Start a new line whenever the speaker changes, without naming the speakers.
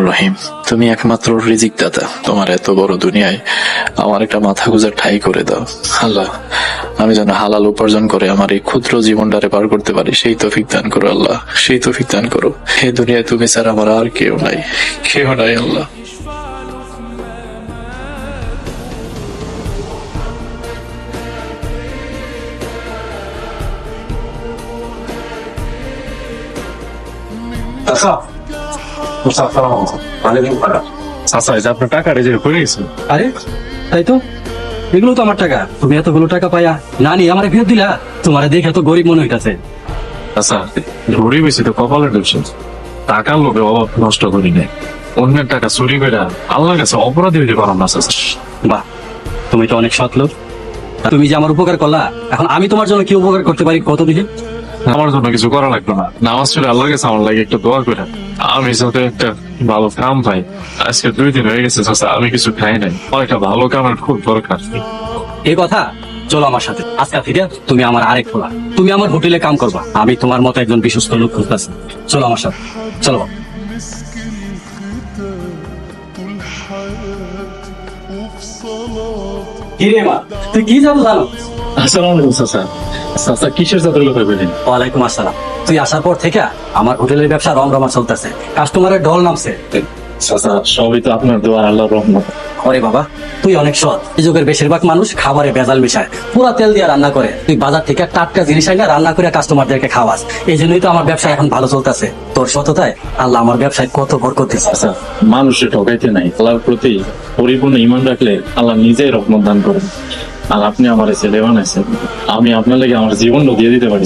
রহিম, তুমি একমাত্র রিজিক দাতা। তোমার এত বড় দুনিয়ায় আমার একটা মাথা গুঁজার ঠাঁই করে দাও আল্লাহ। আমি যেন হালাল উপার্জন করে আমার এই ক্ষুদ্র জীবনটারে পার করতে পারি, সেই তৌফিক দান করো আল্লাহ, সেই তৌফিক দান করো। এই দুনিয়ায় তুমি ছাড়া আমার আর কেউ নাই, কেউ নাই আল্লাহ।
আপনার টাকা রেজাল্ট করে গেছে।
আরে তাই তো, এগুলো তো আমার টাকা। তুমি এতগুলো টাকা পাইয়া না নিয়ে আমার ফেরত দিলা। তোমার দেখে তো গরিব মনে হইতাছে।
আচ্ছা, ঘুরে বেশি তো কপালের দোষে টাকার লোভে অভাব নষ্ট করি নাই। অন্যের টাকা চুরি করে আল্লাহর কাছে অপরাধী হইতে পারো না।
বাহ, তুমি তো অনেক সৎ লোক। তুমি যে আমার উপকার করলা, এখন আমি তোমার জন্য কি উপকার করতে পারি কত দিকে?
আমার জন্য কিছু করা লাগবে না। নামাজ পড়ে আল্লাহর কাছে আমার লাগে একটু দোয়া করে আমি যাতে একটা ভালো কাম পাই। আজকে 2 দিন হয়ে গেছে চাচা, আমি কিছু খাই নাই। আমার একটা ভালো কামের খুব দরকার।
এই কথা, চলো আমার সাথে। আজকে থেকে তুমি আমার আরেক খোলা। তুমি আমার হোটেলে কাম করবা। আমি তোমার মতো একজন বিশ্বস্ত লোক খুঁজতেছি। চলো আমার সাথে, চলো। কি রে মা, তুই কি জানো জানো?
আসসালামু আলাইকুম চাচা। চাচা কিসের জাতের কথা বলেন?
ওয়ালাইকুম আসসালাম। তুই আসার পর থেকে আমার হোটেলের ব্যবসা রমরমা চলতেছে, কাস্টমারের ঢল নামছে।
চাচা সবই তো আপনার দোয়া, আল্লাহর রহমত।
ওরে বাবা, তুই অনেক সৎ। এই যুগের বেশিরভাগ মানুষ খাবারে ভেজাল মিশায়, পুরা তেল দিয়ে রান্না করে। তুই বাজার থেকে টাটকা জিনিস আইনা রান্না করে কাস্টমারদেরকে খাওয়াস। এই জন্যই তো আমার ব্যবসা এখন ভালো চলতেছে। তোর সততায় আল্লাহ আমার ব্যবসায় কত বরকত দিচ্ছে।
আচ্ছা, মানুষের ঠকাইতে নাই, আল্লাহর প্রতি পরিপূর্ণ ঈমান রাখলে আল্লাহ নিজেই রহমত দান করেন। আর আপনি আমার ছেলে বানাইছেন, আমি আপনার লাগে আমার জীবনও দিয়ে দিতে পারি।